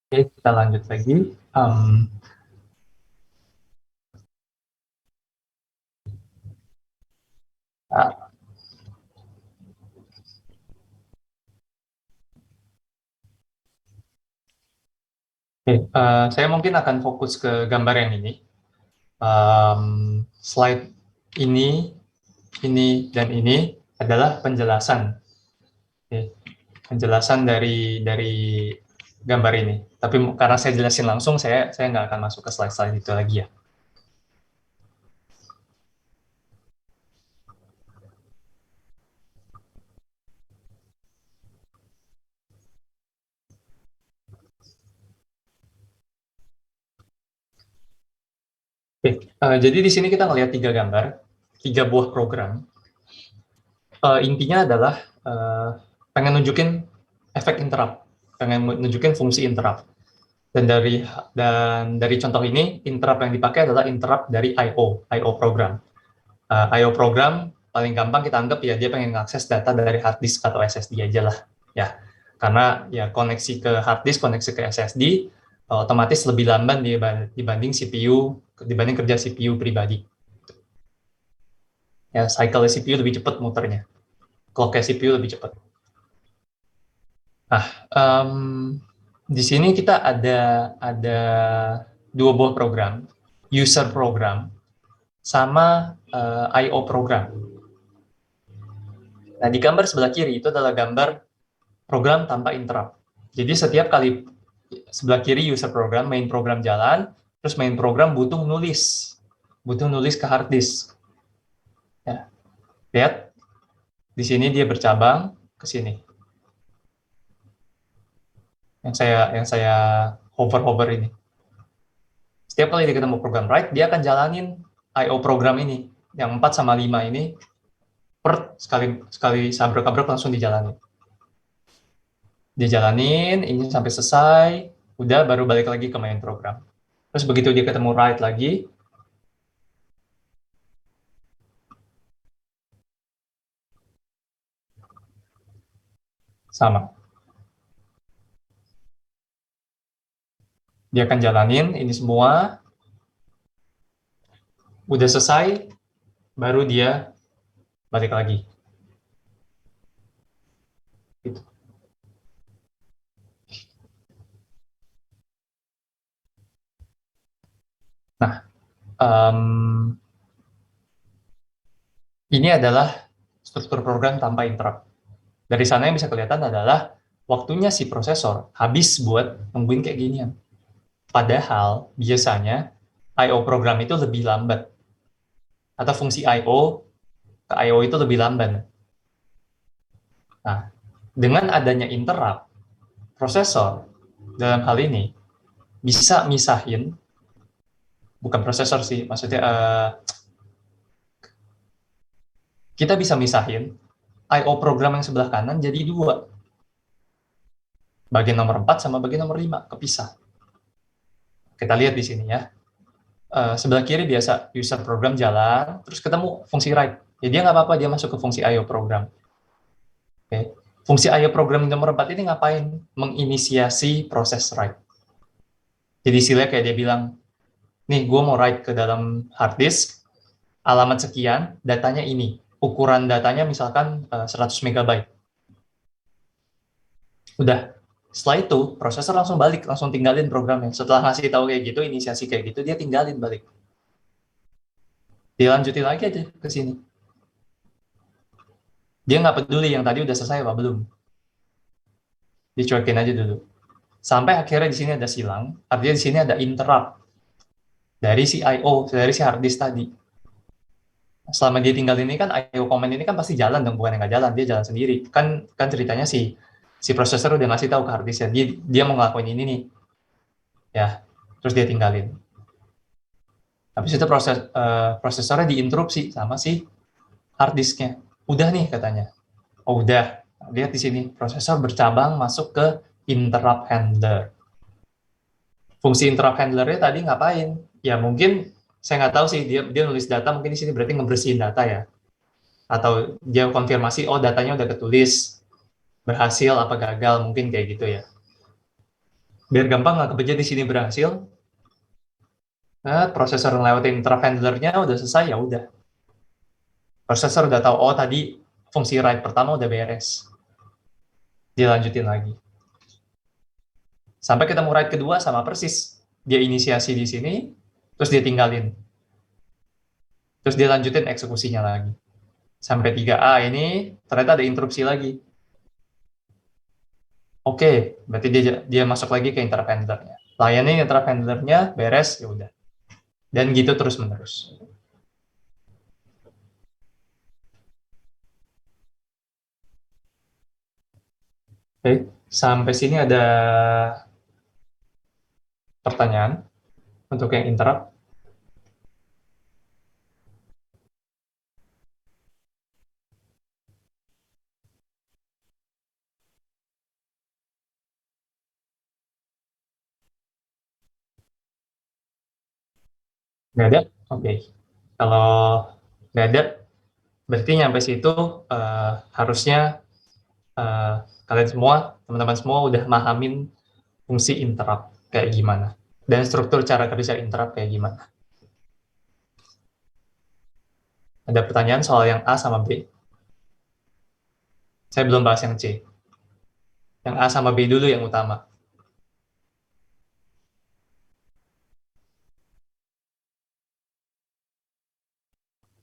Oke, kita lanjut lagi. Ah, Oke, saya mungkin akan fokus ke gambar yang ini. Slide ini, dan ini adalah penjelasan. Oke, penjelasan dari gambar ini. Tapi karena saya jelasin langsung, saya nggak akan masuk ke slide-slide itu lagi ya. Oke, jadi di sini kita ngelihat 3 gambar, 3 buah program. Intinya adalah pengen nunjukin efek interrupt, pengen nunjukin fungsi interrupt. Dan dari contoh ini, interrupt yang dipakai adalah interrupt dari I/O program. I/O program paling gampang kita anggap ya dia pengen mengakses data dari hard disk atau SSD aja lah, ya. Karena ya koneksi ke hard disk, koneksi ke SSD otomatis lebih lamban dibanding CPU, dibanding kerja CPU pribadi. Ya, cycle CPU lebih cepat muternya, clock CPU lebih cepat. Nah, di sini kita ada 2 buah program, user program sama I/O program. Nah, di gambar sebelah kiri itu adalah gambar program tanpa interrupt. Jadi setiap kali sebelah kiri user program, main program jalan, terus main program butuh nulis ke hard disk. Ya. Lihat, di sini dia bercabang ke sini. Yang saya hover ini. Setiap kali dia ketemu program write, dia akan jalanin I/O program ini. Yang 4 sama 5 ini sekali sabrek-abrek langsung dijalanin. Dia jalanin, ini sampai selesai, udah baru balik lagi ke main program. Terus begitu dia ketemu write lagi, sama. Dia akan jalanin ini semua, udah selesai, baru dia balik lagi. Gitu. Nah, ini adalah struktur program tanpa interrupt. Dari sana yang bisa kelihatan adalah waktunya si prosesor habis buat nungguin kayak ginian. Padahal biasanya I/O program itu lebih lambat. Atau fungsi I/O ke I/O itu lebih lambat. Nah, dengan adanya interrupt, prosesor dalam hal ini bisa misahin, bukan prosesor sih, maksudnya kita bisa misahin I/O program yang sebelah kanan jadi 2. Bagian nomor 4 sama bagian nomor 5, kepisah. Kita lihat di sini ya. Sebelah kiri biasa user program jalan, terus ketemu fungsi write. Ya dia nggak apa-apa, dia masuk ke fungsi I/O program. Oke. Fungsi I/O program nomor 4 ini ngapain? Menginisiasi proses write. Jadi istilahnya kayak dia bilang, nih gue mau write ke dalam hard disk, alamat sekian, datanya ini. Ukuran datanya misalkan 100 MB. Udah. Setelah itu, prosesor langsung balik, langsung tinggalin programnya. Setelah ngasih tahu kayak gitu, inisiasi kayak gitu, dia tinggalin balik. Dilanjutin lagi aja ke sini. Dia nggak peduli yang tadi udah selesai apa belum. Dicuekin aja dulu. Sampai akhirnya di sini ada silang, artinya di sini ada interrupt dari si I/O, dari si hard disk tadi. Selama dia tinggal ini kan I/O command ini kan pasti jalan dong, bukan yang nggak jalan, dia jalan sendiri. Kan ceritanya si prosesor udah ngasih tahu ke hard disk ya, dia mau ngelakuin ini nih. Ya, terus dia tinggalin. Habis itu prosesornya diinterupsi sama si hard disknya. Udah nih katanya. Oh udah, lihat di sini prosesor bercabang masuk ke interrupt handler. Fungsi interrupt handler-nya tadi ngapain? Ya mungkin saya nggak tahu sih, dia nulis data mungkin di sini berarti ngebersihin data ya, atau dia konfirmasi oh datanya udah ketulis, berhasil apa gagal, mungkin kayak gitu ya. Biar gampang nggak kebaca di sini berhasil, nah, prosesor ngelewatin interhandlernya udah selesai, ya udah. Prosesor udah tahu, oh tadi fungsi write pertama udah beres. Dia lanjutin lagi. Sampai ketemu write kedua sama persis. Dia inisiasi di sini, terus dia tinggalin. Terus dia lanjutin eksekusinya lagi. Sampai 3A ini ternyata ada interupsi lagi. Oke, berarti dia masuk lagi ke interhandlernya. Layanin interhandlernya, beres, ya udah. Dan gitu terus menerus. Oke, sampai sini ada pertanyaan untuk yang interrupt. Nggak ada? Oke. Kalau nggak ada, berarti nyampe situ harusnya eh, kalian semua, teman-teman semua udah mahamin fungsi interrupt kayak gimana. Dan struktur cara kerja interrupt kayak gimana. Ada pertanyaan soal yang A sama B? Saya belum bahas yang C. Yang A sama B dulu yang utama.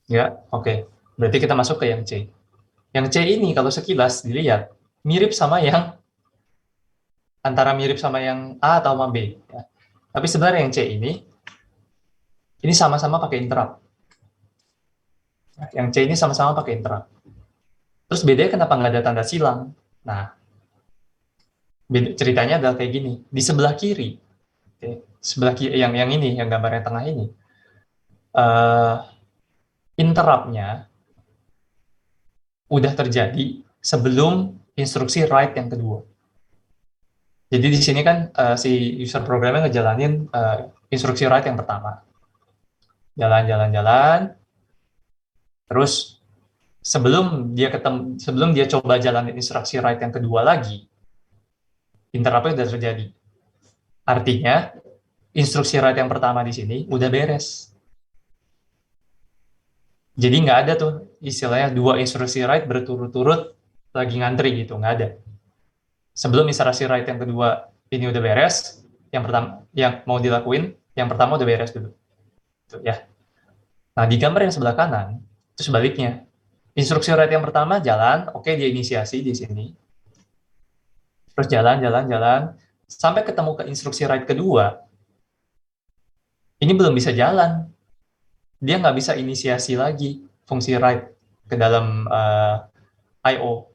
Ya, oke. Berarti kita masuk ke yang C. Yang C ini kalau sekilas dilihat mirip sama yang antara mirip sama yang A atau sama B. Ya. Tapi sebenarnya yang C ini sama-sama pakai interrupt. Yang C ini sama-sama pakai interrupt. Terus bedanya kenapa nggak ada tanda silang? Nah, ceritanya adalah kayak gini. Di sebelah kiri, oke, sebelah kiri yang ini, yang gambar yang tengah ini, uh, interrupt-nya udah terjadi sebelum instruksi write yang kedua. Jadi di sini kan si user programnya ngejalanin instruksi write yang pertama. Jalan-jalan-jalan, terus sebelum dia coba jalanin instruksi write yang kedua lagi, interrupt-nya udah terjadi. Artinya, instruksi write yang pertama di sini udah beres. Jadi nggak ada tuh istilahnya dua instruksi write berturut-turut lagi ngantri gitu, nggak ada. Sebelum instruksi write yang kedua ini udah beres, yang pertama yang mau dilakuin, yang pertama udah beres dulu. Tuh, ya. Nah, di gambar yang sebelah kanan, itu sebaliknya. Instruksi write yang pertama jalan, oke dia inisiasi di sini. Terus jalan, jalan, jalan, sampai ketemu ke instruksi write kedua, ini belum bisa jalan. Dia nggak bisa inisiasi lagi fungsi write ke dalam I/O.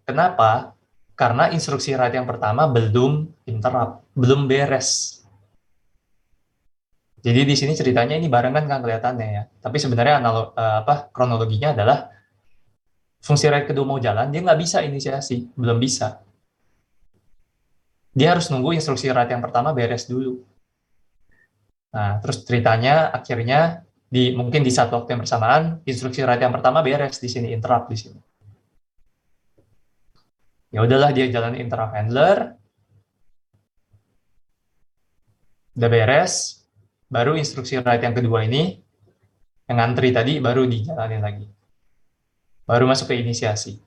Kenapa? Karena instruksi write yang pertama belum interrupt, belum beres. Jadi di sini ceritanya ini barengan kan kelihatannya ya. Tapi sebenarnya kronologinya adalah fungsi write kedua mau jalan, dia nggak bisa inisiasi, belum bisa. Dia harus nunggu instruksi write yang pertama beres dulu. Nah, terus ceritanya akhirnya mungkin di satu waktu yang bersamaan, instruksi write yang pertama beres di sini, interrupt di sini. Ya udahlah dia jalan interrupt handler, udah beres, baru instruksi write yang kedua ini, yang ngantri tadi baru dijalanin lagi. Baru masuk ke inisiasi.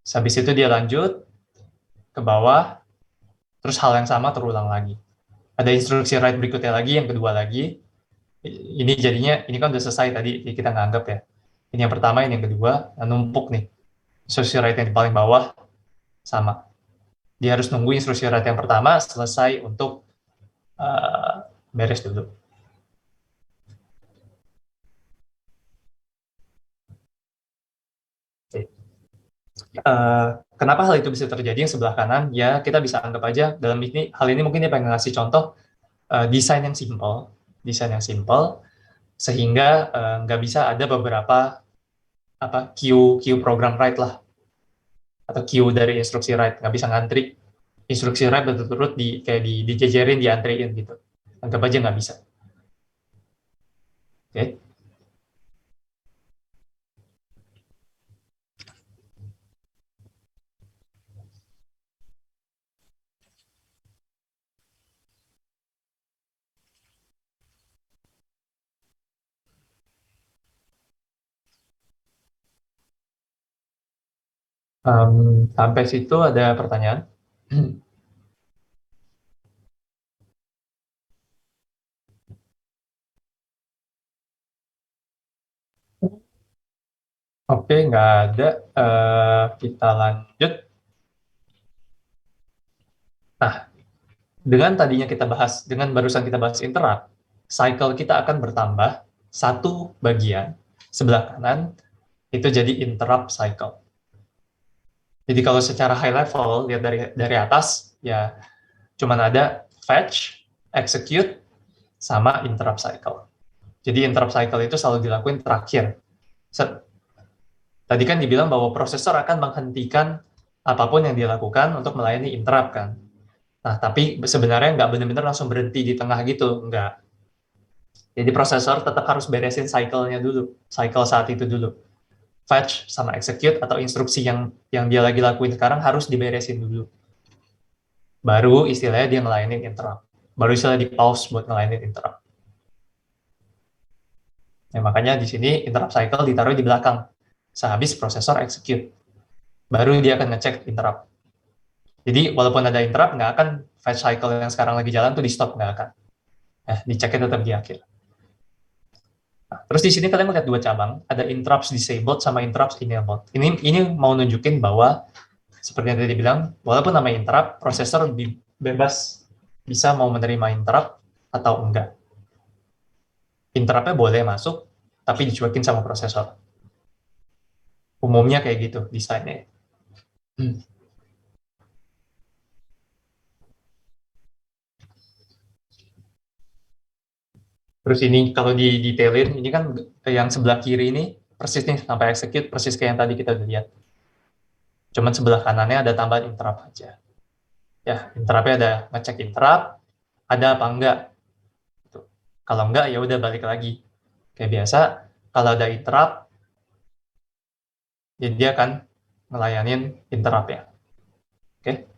Habis itu dia lanjut ke bawah, terus hal yang sama terulang lagi. Ada instruksi write berikutnya lagi, yang kedua lagi. Ini jadinya, ini kan udah selesai tadi, kita nganggap ya. Ini yang pertama, ini yang kedua, numpuk nih. Instruksi write yang di paling bawah, sama. Dia harus nunggu instruksi write yang pertama selesai untuk beres dulu. Oke. Kenapa hal itu bisa terjadi yang sebelah kanan? Ya, kita bisa anggap aja dalam hal ini mungkin dia pengen ngasih contoh desain yang simple, sehingga nggak bisa ada beberapa queue program write lah, atau queue dari instruksi write, nggak bisa ngantri instruksi write berturut-turut kayak dijejerin, diantriin gitu. Anggap aja nggak bisa. Oke. Okay. Sampai situ ada pertanyaan? Oke, nggak ada. Kita lanjut. Nah, dengan barusan kita bahas interrupt, cycle kita akan bertambah satu bagian sebelah kanan, itu jadi interrupt cycle. Jadi kalau secara high level, lihat dari atas, ya cuman ada fetch, execute, sama interrupt cycle. Jadi interrupt cycle itu selalu dilakuin terakhir. Tadi kan dibilang bahwa prosesor akan menghentikan apapun yang dilakukan untuk melayani interrupt kan. Nah, tapi sebenarnya nggak benar-benar langsung berhenti di tengah gitu, nggak. Jadi prosesor tetap harus beresin cycle-nya dulu, cycle saat itu dulu. Fetch sama execute atau instruksi yang dia lagi lakuin sekarang harus diberesin dulu. Baru istilahnya dia ngelayanin interrupt. Baru istilah di pause buat ngelayanin interrupt. Nah, makanya di sini interrupt cycle ditaruh di belakang. Sehabis prosesor execute. Baru dia akan ngecek interrupt. Jadi walaupun ada interrupt, nggak akan fetch cycle yang sekarang lagi jalan tuh di stop, nggak akan. Diceknya tetap di akhir. Nah, terus di sini kalian melihat dua cabang, ada interrupts disabled sama interrupts enabled. Ini mau nunjukin bahwa seperti yang tadi bilang, walaupun namanya interrupt, prosesor bebas bisa mau menerima interrupt atau enggak. Interrupt-nya boleh masuk, tapi dicuekin sama prosesor. Umumnya kayak gitu desainnya. Terus ini kalau didetailin, ini kan yang sebelah kiri ini persis nih sampai execute, persis kayak yang tadi kita udah lihat. Cuman sebelah kanannya ada tambahan interrupt aja. Ya, interrupt-nya ada ngecek interrupt, ada apa enggak. Tuh. Kalau enggak, ya udah balik lagi. Kayak biasa, kalau ada interrupt, jadi dia akan ngelayanin interrupt ya. Oke?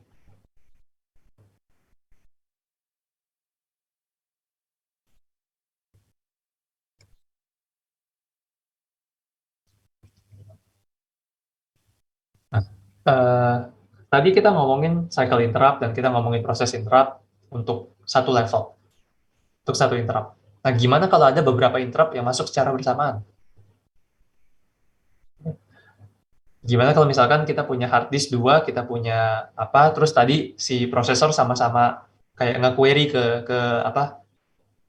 Nah, tadi kita ngomongin cycle interrupt dan kita ngomongin proses interrupt untuk satu level, untuk satu interrupt. Nah, gimana kalau ada beberapa interrupt yang masuk secara bersamaan? Gimana kalau misalkan kita punya hard disk dua, kita punya apa, terus tadi si prosesor sama-sama kayak nge-query ke apa,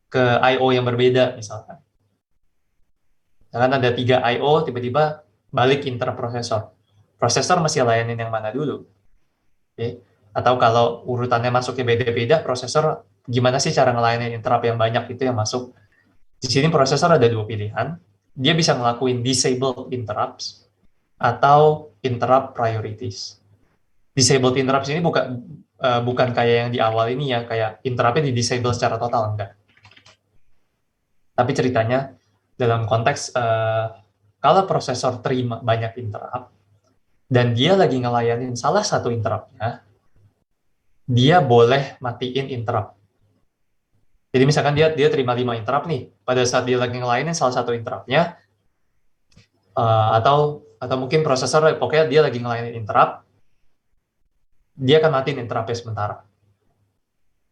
ke I/O yang berbeda misalkan. Misalkan ada 3 I/O, tiba-tiba balik interprosesor. Prosesor masih layanin yang mana dulu? Okay. Atau kalau urutannya masuknya beda-beda, prosesor gimana sih cara ngelayanin interrupt yang banyak itu yang masuk? Di sini prosesor ada dua pilihan. Dia bisa ngelakuin disable interrupts atau interrupt priorities. Disabled interrupts ini bukan kayak yang di awal ini ya, kayak interruptnya di disable secara total, enggak. Tapi ceritanya dalam konteks kalau prosesor terima banyak interrupt dan dia lagi ngelayanin salah satu interruptnya, dia boleh matiin interrupt. Jadi misalkan dia terima 5 interrupt nih, pada saat dia lagi ngelayanin salah satu interruptnya, atau mungkin prosesor pokoknya dia lagi ngelayanin interrupt, dia akan matiin interruptnya sementara.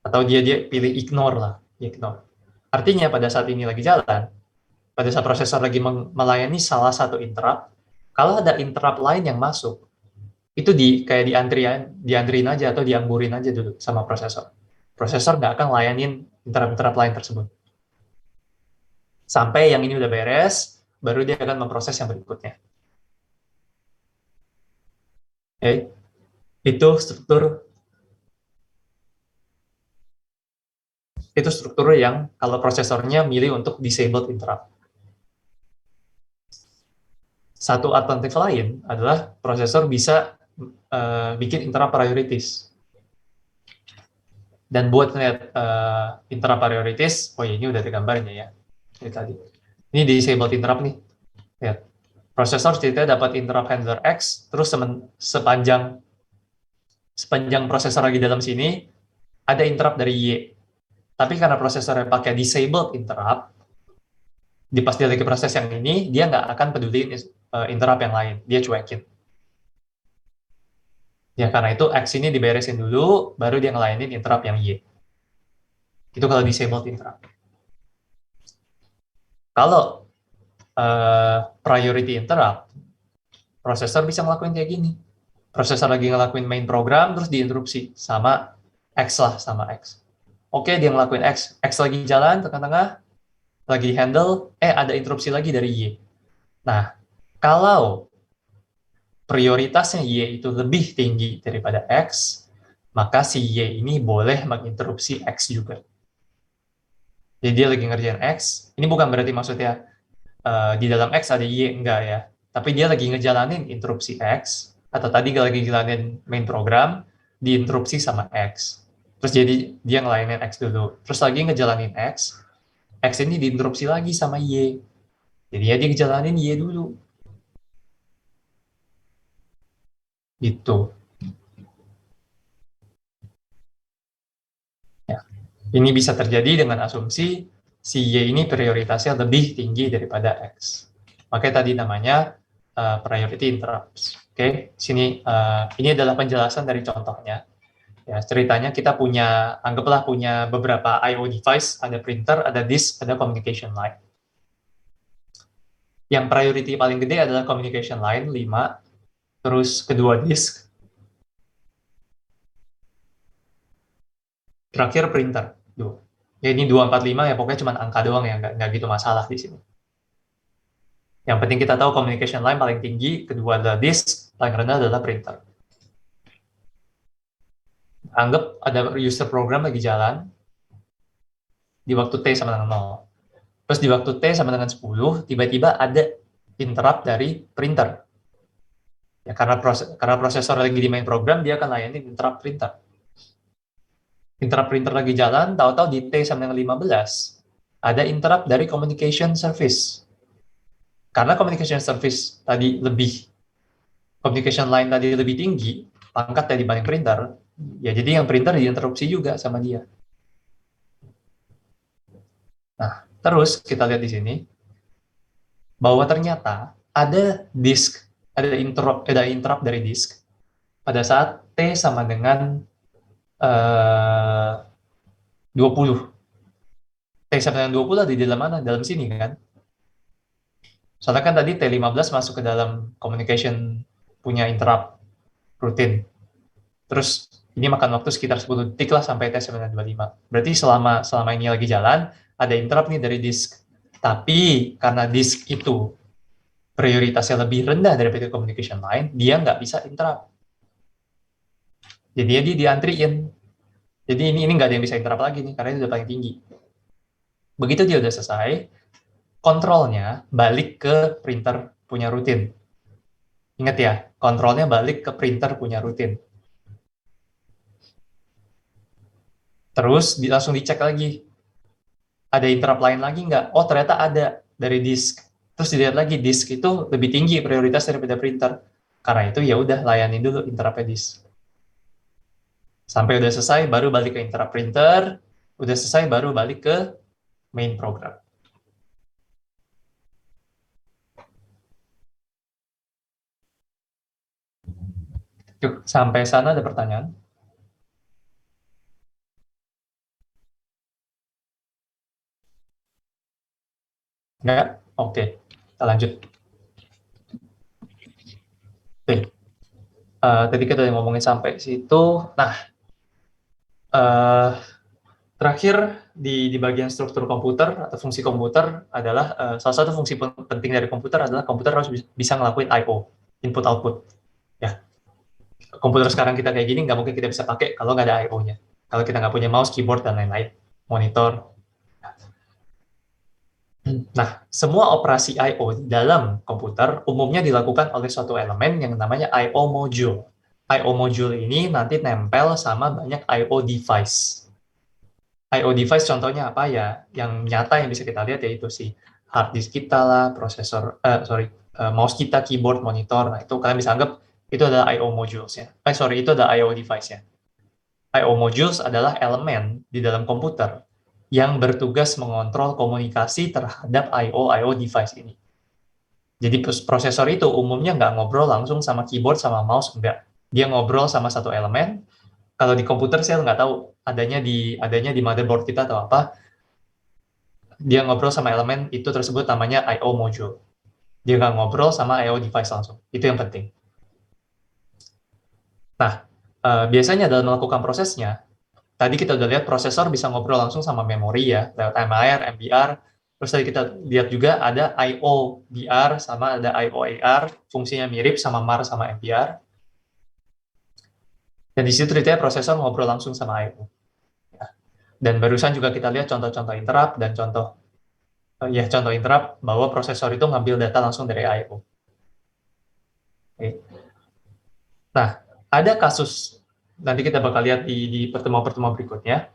Atau dia pilih ignore lah, ignore. Artinya pada saat ini lagi jalan, pada saat prosesor lagi melayani salah satu interrupt, kalau ada interrupt lain yang masuk, itu kayak diantriin aja atau dianggurin aja dulu sama prosesor. Prosesor nggak akan layanin interrupt lain tersebut. Sampai yang ini udah beres, baru dia akan memproses yang berikutnya. Oke, itu struktur yang kalau prosesornya milih untuk disabled interrupt. Satu alternatif lain adalah prosesor bisa bikin interrupt priorities. Dan buat ngeliat interrupt priorities, oh ya ini udah digambarnya ya. Ini tadi. Ini disabled interrupt nih. Lihat. Prosesor ceritanya dapat interrupt handler X, terus sepanjang prosesor lagi dalam sini, ada interrupt dari Y. Tapi karena prosesornya pakai disabled interrupt, pas dia lagi proses yang ini, dia nggak akan peduliin interrupt yang lain. Dia cuekin. Ya, karena itu X ini diberesin dulu, baru dia ngelayanin interrupt yang Y. Itu kalau disabled interrupt. Kalau priority interrupt, prosesor bisa ngelakuin kayak gini. Prosesor lagi ngelakuin main program, terus diinterupsi sama X lah, sama X. Oke, dia ngelakuin X. X lagi jalan, tengah-tengah, lagi handle, ada interupsi lagi dari Y. Nah, kalau prioritasnya Y itu lebih tinggi daripada X, maka si Y ini boleh menginterupsi X juga. Jadi dia lagi ngerjain X, ini bukan berarti maksudnya di dalam X ada Y, enggak ya. Tapi dia lagi ngejalanin interupsi X, atau tadi lagi ngejalanin main program, diinterupsi sama X. Terus jadi dia ngelayanin X dulu. Terus lagi ngejalanin X ini diinterupsi lagi sama Y. Jadi ya dia ngejalanin Y dulu. Gitu. Ya. Ini bisa terjadi dengan asumsi si Y ini prioritasnya lebih tinggi daripada X. Makanya tadi namanya priority interrupts. Oke, sini ini adalah penjelasan dari contohnya. Ya, ceritanya kita punya, anggaplah punya beberapa I/O device, ada printer, ada disk, ada communication line. Yang priority paling gede adalah communication line 5, terus kedua disk, terakhir printer 2. Ya ini 245 ya pokoknya cuma angka doang ya, nggak gitu masalah di sini. Yang penting kita tahu communication line paling tinggi, kedua adalah disk, paling rendah adalah printer. Anggap ada user program lagi jalan di waktu T sama dengan 0. Terus di waktu T sama dengan 10, tiba-tiba ada interrupt dari printer. Ya, karena prosesor lagi di main program, dia akan layani interrupt printer. Interrupt printer lagi jalan, tahu-tahu di T sama dengan 15, ada interrupt dari communication service. Karena communication service tadi communication line tadi lebih tinggi, pangkat dibanding printer, ya jadi yang printer diinterupsi juga sama dia. Nah, terus kita lihat di sini, bahwa ternyata ada disk, ada interrupt dari disk pada saat T sama dengan 20. T sama dengan 20 ada di dalam mana? Dalam sini kan? Soalnya kan tadi T15 masuk ke dalam communication punya interrupt rutin. Terus ini makan waktu sekitar 10 detik lah sampai T sama dengan 25. Berarti selama ini lagi jalan, ada interrupt nih dari disk. Tapi karena disk itu prioritasnya lebih rendah daripada communication line, dia nggak bisa interrupt. Jadi dia diantriin. Jadi ini nggak ada yang bisa interrupt lagi nih, karena itu udah paling tinggi. Begitu dia udah selesai, kontrolnya balik ke printer punya rutin. Ingat ya, kontrolnya balik ke printer punya rutin. Terus langsung dicek lagi, ada interrupt lain lagi nggak? Oh, ternyata ada dari disk. Terus dilihat lagi, disk itu lebih tinggi prioritas daripada printer. Karena itu ya udah layanin dulu interrupt disk. Sampai udah selesai, baru balik ke interrupt printer. Udah selesai, baru balik ke main program. Yuk, sampai sana ada pertanyaan? Enggak? Oke, kita lanjut. Oke. Tadi kita udah ngomongin sampai situ. Nah, terakhir di bagian struktur komputer atau fungsi komputer adalah salah satu fungsi penting dari komputer adalah komputer harus bisa ngelakuin I/O, input output. Ya, komputer sekarang kita kayak gini nggak mungkin kita bisa pakai kalau nggak ada I/O-nya. Kalau kita nggak punya mouse, keyboard dan lain-lain, monitor. Nah, semua operasi I/O di dalam komputer umumnya dilakukan oleh suatu elemen yang namanya I/O module. I/O module ini nanti nempel sama banyak I/O device. I/O device contohnya apa ya? Yang nyata yang bisa kita lihat yaitu si hard disk kita lah, mouse kita, keyboard, monitor. Nah, itu kalian bisa anggap itu adalah I/O modules-nya. Itu adalah I/O device-nya. I/O modules adalah elemen di dalam komputer yang bertugas mengontrol komunikasi terhadap I/O device ini. Jadi prosesor itu umumnya nggak ngobrol langsung sama keyboard sama mouse, enggak. dia ngobrol sama satu elemen. Kalau di komputer saya nggak tahu adanya di motherboard kita atau apa. Dia ngobrol sama elemen itu tersebut namanya I/O module. Dia nggak ngobrol sama I/O device langsung. Itu yang penting. Nah, biasanya dalam melakukan prosesnya, tadi kita udah lihat prosesor bisa ngobrol langsung sama memori ya, lewat MIR, MBR. Terus tadi kita lihat juga ada I/O DR sama ada I/O AR, fungsinya mirip sama MAR sama MBR. Dan di situ ceritanya prosesor ngobrol langsung sama I/O. Dan barusan juga kita lihat contoh-contoh interrupt dan contoh interrupt bahwa prosesor itu ngambil data langsung dari I/O. Oke. Nah, ada kasus nanti kita bakal lihat di pertemuan-pertemuan berikutnya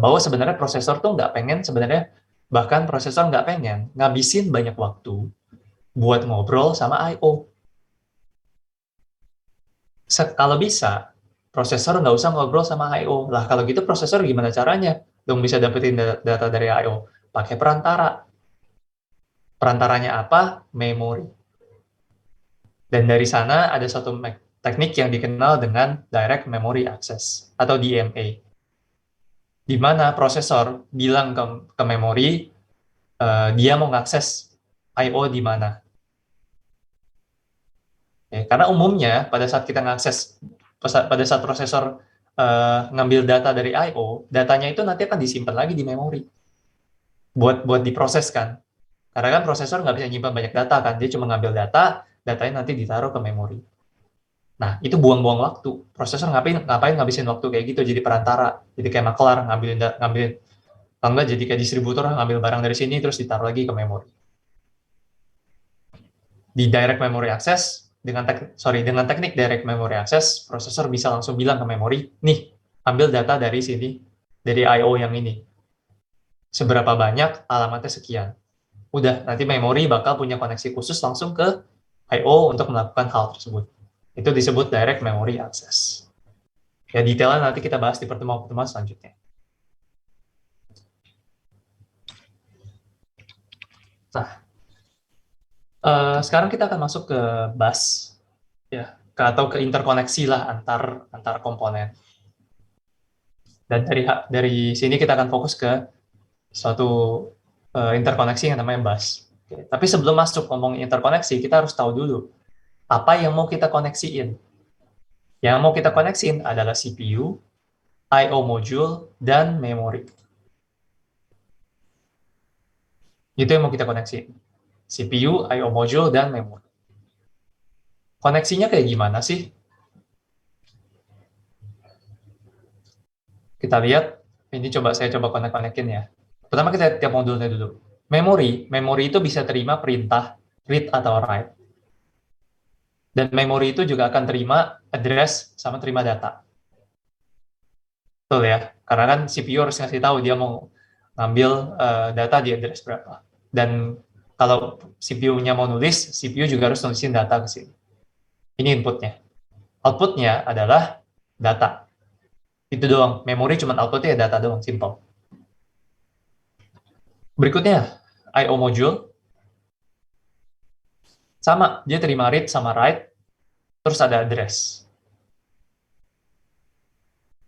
bahwa sebenarnya prosesor tuh nggak pengen sebenarnya bahkan prosesor nggak pengen ngabisin banyak waktu buat ngobrol sama I/O. Kalau bisa, prosesor nggak usah ngobrol sama I/O. Lah, kalau gitu prosesor gimana caranya dong bisa dapetin data dari I/O? Pakai perantara. Perantaranya apa? Memori. Dan dari sana ada satu teknik yang dikenal dengan Direct Memory Access atau DMA. Di mana prosesor bilang ke memori dia mau ngakses I/O di mana. Ya, karena umumnya pada saat kita ngakses, pada saat prosesor ngambil data dari I/O, datanya itu nanti akan disimpan lagi di memori buat diproses kan. Karena kan prosesor nggak bisa nyimpan banyak data kan, dia cuma ngambil data, datanya nanti ditaruh ke memori. Nah, itu buang-buang waktu. Prosesor ngapain ngabisin waktu kayak gitu jadi perantara. Jadi kayak maklar ngambilin kalau nggak jadi kayak distributor ngambil barang dari sini terus ditaruh lagi ke memori. Di direct memory access dengan teknik direct memory access, prosesor bisa langsung bilang ke memori, nih, ambil data dari sini, dari I/O yang ini. Seberapa banyak, alamatnya sekian. Udah, nanti memori bakal punya koneksi khusus langsung ke I/O untuk melakukan hal tersebut. Itu disebut direct memory access. Ya, detailnya nanti kita bahas di pertemuan-pertemuan selanjutnya. Nah, sekarang kita akan masuk ke bus, ya, atau ke interkoneksi lah antar komponen. Dan dari sini kita akan fokus ke suatu interkoneksi yang namanya bus. Oke. Tapi sebelum masuk ngomong interkoneksi, kita harus tahu dulu apa yang mau kita koneksiin. Yang mau kita koneksiin adalah CPU, I/O module, dan memori. Itu yang mau kita koneksiin. CPU, I/O module, dan memori. Koneksinya kayak gimana sih? Kita lihat, ini saya coba konek-konekin ya. Pertama kita tiap modulnya dulu. Memori itu bisa terima perintah read atau write. Dan memori itu juga akan terima address sama terima data. Betul ya, karena kan CPU harus ngasih tahu dia mau ngambil data di address berapa. Dan kalau CPU-nya mau nulis, CPU juga harus nulisin data ke sini. Ini inputnya. Outputnya adalah data. Itu doang. Memori cuma outputnya data doang, simple. Berikutnya, I/O module. Sama, dia terima read sama write, terus ada address.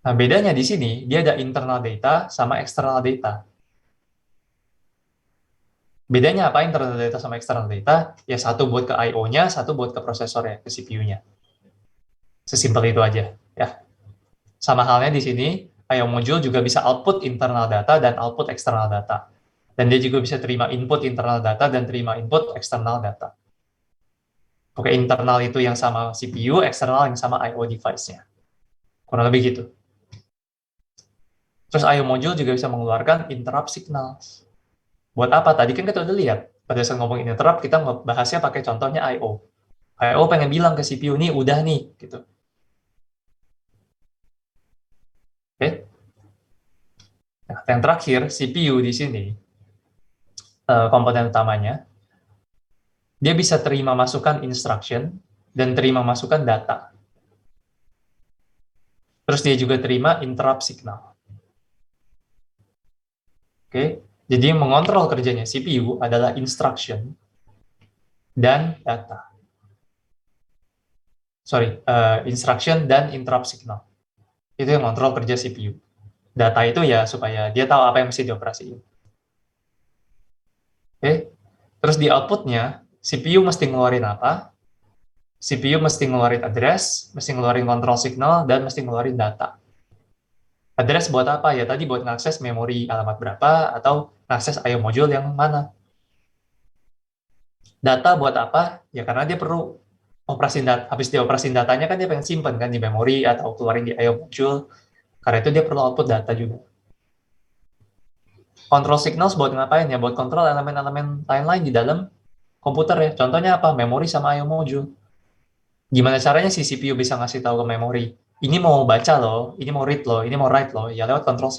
Nah, bedanya di sini, dia ada internal data sama external data. Bedanya apa internal data sama external data? Ya, satu buat ke I/O-nya, satu buat ke prosesor ya, ke CPU-nya. Sesimpel itu aja. Ya. Sama halnya di sini, I/O module juga bisa output internal data dan output external data. Dan dia juga bisa terima input internal data dan terima input external data. Oke, internal itu yang sama CPU, eksternal yang sama I/O device-nya. Kurang lebih gitu. Terus I/O module juga bisa mengeluarkan interrupt signals. Buat apa? Tadi kan kita udah lihat, pada saat ngomongin interrupt, kita bahasnya pakai contohnya I/O. I/O pengen bilang ke CPU, nih udah nih, gitu. Oke? Nah, yang terakhir, CPU di sini, komponen utamanya, dia bisa terima masukan instruction dan terima masukan data. Terus dia juga terima interrupt signal. Oke? Jadi yang mengontrol kerjanya CPU adalah instruction dan data. instruction dan interrupt signal. Itu yang kontrol kerja CPU. Data itu ya supaya dia tahu apa yang mesti dioperasiin. Oke. Terus di outputnya, CPU mesti ngeluarin apa? CPU mesti ngeluarin address, mesti ngeluarin control signal, dan mesti ngeluarin data. Address buat apa? Ya tadi buat ngakses memori alamat berapa, atau ngakses IO module yang mana. Data buat apa? Ya karena dia perlu operasin data. Habis dia operasin datanya kan dia pengen simpen kan di memori atau keluarin di IO module. Karena itu dia perlu output data juga. Control signals buat ngapain ya? Buat kontrol elemen-elemen lain-lain di dalam komputer ya. Contohnya apa? Memori sama IO module. Gimana caranya si CPU bisa ngasih tahu ke memori? Ini mau baca loh, ini mau read loh, ini mau write loh. Ya lewat control